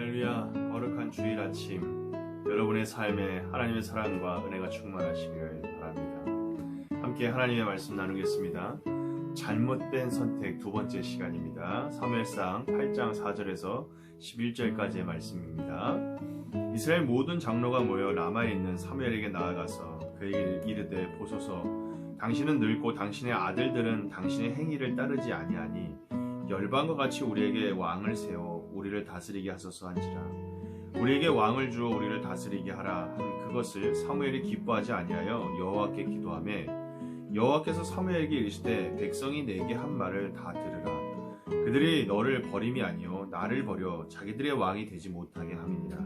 할렐루야. 거룩한 주일 아침, 여러분의 삶에 하나님의 사랑과 은혜가 충만하시길 바랍니다. 함께 하나님의 말씀 나누겠습니다. 잘못된 선택 두 번째 시간입니다. 사무엘상 8장 4절에서 11절까지의 말씀입니다. 이스라엘 모든 장로가 모여 라마에 있는 사무엘에게 나아가서 그에게 이르되 보소서, 당신은 늙고 당신의 아들들은 당신의 행위를 따르지 아니하니 열방과 같이 우리에게 왕을 세워 우리를 다스리게 하소서 한지라. 우리에게 왕을 주어 우리를 다스리게 하라 한 그것을 사무엘이 기뻐하지 아니하여 여호와께 기도하매 여호와께서 사무엘에게 이르시되 백성이 내게 한 말을 다 들으라. 그들이 너를 버림이 아니요 나를 버려 자기들의 왕이 되지 못하게 함이니라.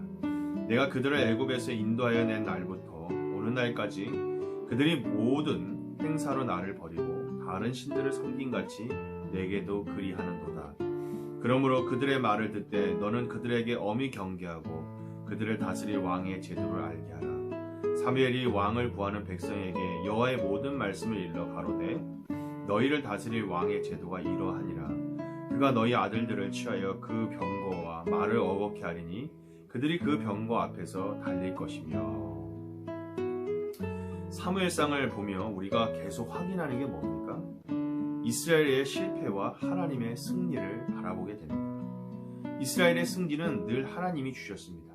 내가 그들을 애굽에서 인도하여 낸 날부터 오늘날까지 그들이 모든 행사로 나를 버리고 다른 신들을 섬긴같이 내게도 그리하는도다. 그러므로 그들의 말을 듣되 너는 그들에게 엄히 경계하고 그들을 다스릴 왕의 제도를 알게 하라. 사무엘이 왕을 구하는 백성에게 여호와의 모든 말씀을 일러 가로되 너희를 다스릴 왕의 제도가 이러하니라. 그가 너희 아들들을 취하여 그 병거와 말을 어겁게 하리니 그들이 그 병거 앞에서 달릴 것이며. 사무엘상을 보며 우리가 계속 확인하는 게 뭡니까? 이스라엘의 실패와 하나님의 승리를 바라보게 됩니다. 이스라엘의 승리는 늘 하나님이 주셨습니다.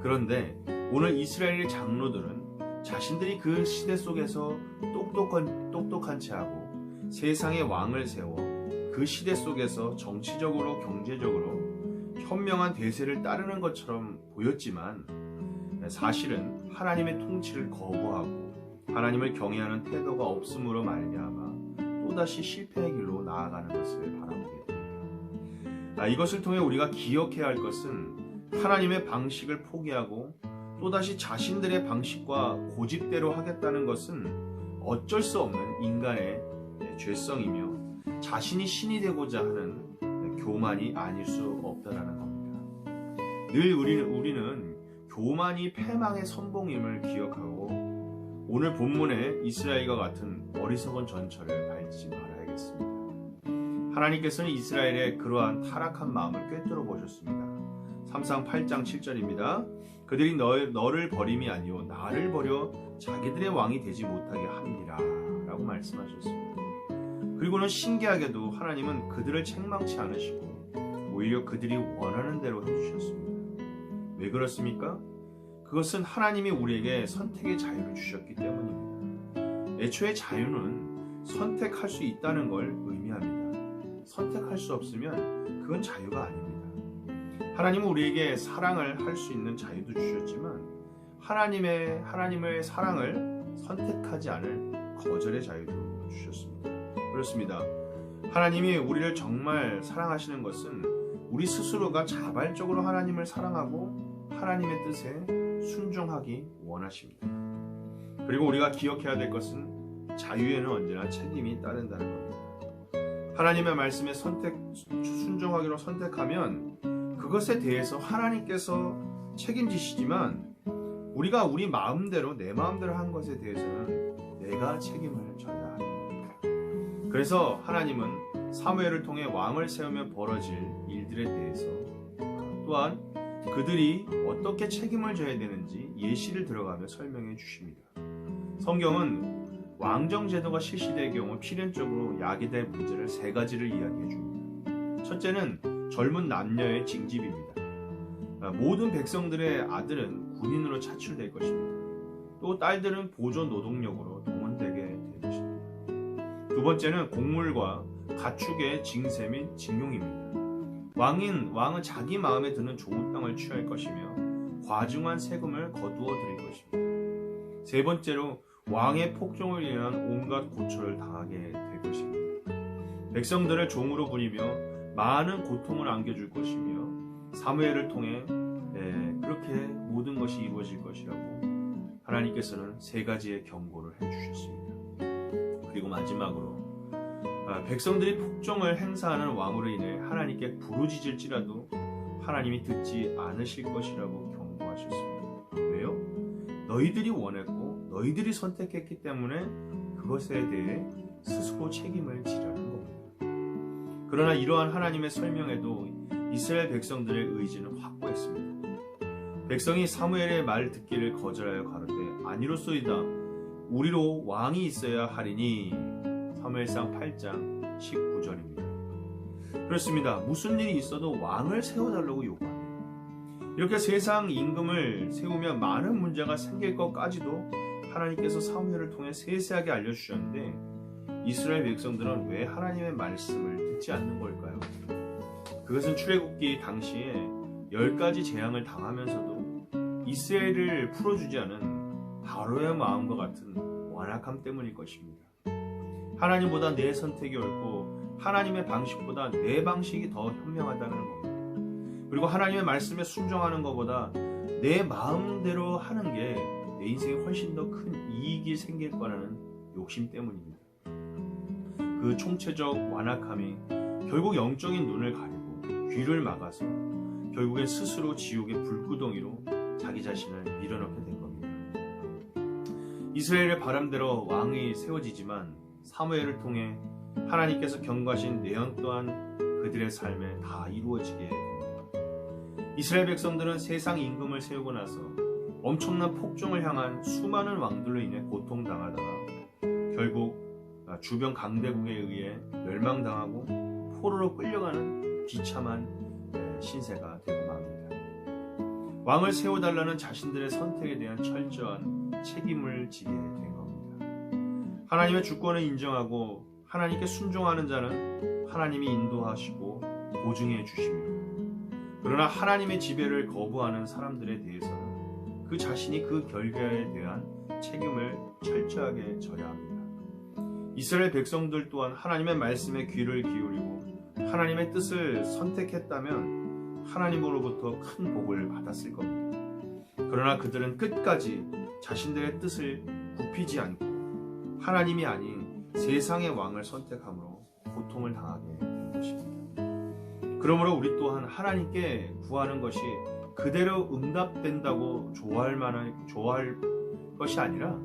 그런데 오늘 이스라엘의 장로들은 자신들이 그 시대 속에서 똑똑한 채 하고 세상의 왕을 세워 그 시대 속에서 정치적으로 경제적으로 현명한 대세를 따르는 것처럼 보였지만 사실은 하나님의 통치를 거부하고 하나님을 경외하는 태도가 없음으로 말미암아 또다시 실패의 길로 나아가는 것을 바라보게 됩니다. 이것을 통해 우리가 기억해야 할 것은 하나님의 방식을 포기하고 또다시 자신들의 방식과 고집대로 하겠다는 것은 어쩔 수 없는 인간의 죄성이며 자신이 신이 되고자 하는 교만이 아닐 수 없다라는 겁니다. 늘 우리는 교만이 패망의 선봉임을 기억하고 오늘 본문의 이스라엘과 같은 어리석은 전철을 밟지 말아야겠습니다. 하나님께서는 이스라엘의 그러한 타락한 마음을 꿰뚫어 보셨습니다. 3상 8장 7절입니다. 그들이 너를 버림이 아니요 나를 버려 자기들의 왕이 되지 못하게 함이니라 라고 말씀하셨습니다. 그리고는 신기하게도 하나님은 그들을 책망치 않으시고 오히려 그들이 원하는 대로 해주셨습니다. 왜 그렇습니까? 그것은 하나님이 우리에게 선택의 자유를 주셨기 때문입니다. 애초에 자유는 선택할 수 있다는 걸 의미합니다. 선택할 수 없으면 그건 자유가 아닙니다. 하나님은 우리에게 사랑을 할 수 있는 자유도 주셨지만 하나님의 사랑을 선택하지 않을 거절의 자유도 주셨습니다. 그렇습니다. 하나님이 우리를 정말 사랑하시는 것은 우리 스스로가 자발적으로 하나님을 사랑하고 하나님의 뜻에 순종하기 원하십니다. 그리고 우리가 기억해야 될 것은 자유에는 언제나 책임이 따른다는 겁니다. 하나님의 말씀에 순종하기로 선택하면 그것에 대해서 하나님께서 책임지시지만 우리가 우리 마음대로 내 마음대로 한 것에 대해서는 내가 책임을 져야 합니다. 그래서 하나님은 사무엘을 통해 왕을 세우며 벌어질 일들에 대해서 또한 그들이 어떻게 책임을 져야 되는지 예시를 들어가며 설명해 주십니다. 성경은 왕정 제도가 실시될 경우 필연적으로 야기될 문제를 세 가지를 이야기해 줍니다. 첫째는 젊은 남녀의 징집입니다. 모든 백성들의 아들은 군인으로 차출될 것입니다. 또 딸들은 보조 노동력으로 동원되게 될 것입니다. 두 번째는 곡물과 가축의 징세 및 징용입니다. 왕은 자기 마음에 드는 좋은 땅을 취할 것이며 과중한 세금을 거두어 드릴 것입니다. 세 번째로 왕의 폭정을 위한 온갖 고초를 당하게 될 것입니다. 백성들을 종으로 부리며 많은 고통을 안겨줄 것이며 사무엘을 통해 그렇게 모든 것이 이루어질 것이라고 하나님께서는 세 가지의 경고를 해주셨습니다. 그리고 마지막으로 백성들이 폭정을 행사하는 왕으로 인해 하나님께 부르짖을지라도 하나님이 듣지 않으실 것이라고 경고하셨습니다. 왜요? 너희들이 원했고 너희들이 선택했기 때문에 그것에 대해 스스로 책임을 지라는 겁니다. 그러나 이러한 하나님의 설명에도 이스라엘 백성들의 의지는 확고했습니다. 백성이 사무엘의 말 듣기를 거절하여 가로되 아니로소이다 우리로 왕이 있어야 하리니. 사무엘상 8장 19절입니다. 그렇습니다. 무슨 일이 있어도 왕을 세워달라고 요구합니다. 이렇게 세상 임금을 세우면 많은 문제가 생길 것까지도 하나님께서 사무엘을 통해 세세하게 알려주셨는데 이스라엘 백성들은 왜 하나님의 말씀을 듣지 않는 걸까요? 그것은 출애굽기 당시에 10가지 재앙을 당하면서도 이스라엘을 풀어주지 않은 바로의 마음과 같은 완악함 때문일 것입니다. 하나님보다 내 선택이 옳고 하나님의 방식보다 내 방식이 더 현명하다는 겁니다. 그리고 하나님의 말씀에 순종하는 것보다 내 마음대로 하는 게 내 인생에 훨씬 더 큰 이익이 생길 거라는 욕심 때문입니다. 그 총체적 완악함이 결국 영적인 눈을 가리고 귀를 막아서 결국엔 스스로 지옥의 불구덩이로 자기 자신을 밀어넣게 된 겁니다. 이스라엘의 바람대로 왕이 세워지지만 사무엘을 통해 하나님께서 경고하신 내용 또한 그들의 삶에 다 이루어지게 됩니다. 이스라엘 백성들은 세상 임금을 세우고 나서 엄청난 폭정을 향한 수많은 왕들로 인해 고통당하다가 결국 주변 강대국에 의해 멸망당하고 포로로 끌려가는 비참한 신세가 되고 맙니다. 왕을 세워달라는 자신들의 선택에 대한 철저한 책임을 지게 된 겁니다. 하나님의 주권을 인정하고 하나님께 순종하는 자는 하나님이 인도하시고 보증해 주십니다. 그러나 하나님의 지배를 거부하는 사람들에 대해서는 그 자신이 그 결과에 대한 책임을 철저하게 져야 합니다. 이스라엘 백성들 또한 하나님의 말씀에 귀를 기울이고 하나님의 뜻을 선택했다면 하나님으로부터 큰 복을 받았을 겁니다. 그러나 그들은 끝까지 자신들의 뜻을 굽히지 않고 하나님이 아닌 세상의 왕을 선택함으로 고통을 당하게 된 것입니다. 그러므로 우리 또한 하나님께 구하는 것이 그대로 응답된다고 좋아할 것이 아니라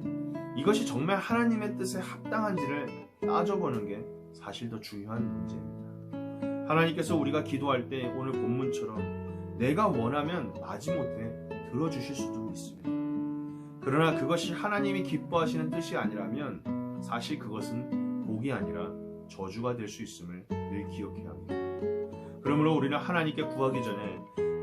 이것이 정말 하나님의 뜻에 합당한지를 따져보는 게 사실 더 중요한 문제입니다. 하나님께서 우리가 기도할 때 오늘 본문처럼 내가 원하면 마지못해 들어주실 수도 있습니다. 그러나 그것이 하나님이 기뻐하시는 뜻이 아니라면 사실 그것은 복이 아니라 저주가 될 수 있음을 늘 기억해야 합니다. 그러므로 우리는 하나님께 구하기 전에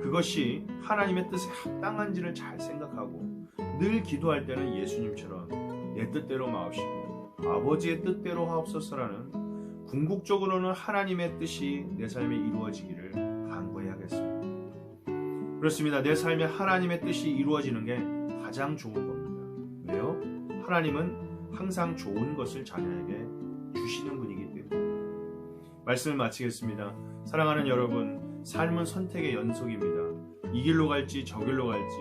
그것이 하나님의 뜻에 합당한지를 잘 생각하고 늘 기도할 때는 예수님처럼 내 뜻대로 마옵시고 아버지의 뜻대로 하옵소서라는 궁극적으로는 하나님의 뜻이 내 삶에 이루어지기를 간구해야겠습니다. 그렇습니다. 내 삶에 하나님의 뜻이 이루어지는 게 가장 좋은 겁니다. 왜요? 하나님은 항상 좋은 것을 자녀에게 주시는 분이기 때문에. 말씀을 마치겠습니다. 사랑하는 여러분, 삶은 선택의 연속입니다. 이 길로 갈지 저 길로 갈지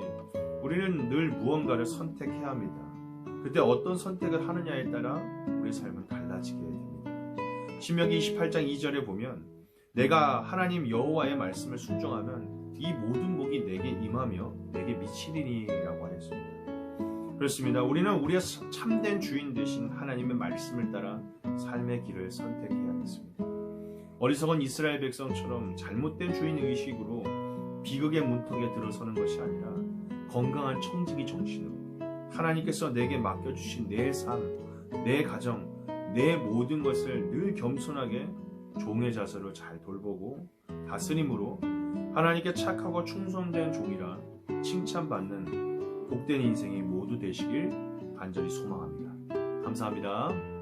우리는 늘 무언가를 선택해야 합니다. 그때 어떤 선택을 하느냐에 따라 우리의 삶은 달라지게 됩니다. 신명기 28장 2절에 보면 내가 하나님 여호와의 말씀을 순종하면 이 모든 복이 내게 임하며 내게 미치리니라고 하였습니다. 그렇습니다. 우리는 우리의 참된 주인 되신 하나님의 말씀을 따라 삶의 길을 선택해야겠습니다. 어리석은 이스라엘 백성처럼 잘못된 주인 의식으로 비극의 문턱에 들어서는 것이 아니라 건강한 청지기 정신으로 하나님께서 내게 맡겨주신 내 삶, 내 가정, 내 모든 것을 늘 겸손하게 종의 자세로 잘 돌보고 다스림으로 하나님께 착하고 충성된 종이라 칭찬받는 복된 인생이 모두 되시길 간절히 소망합니다. 감사합니다.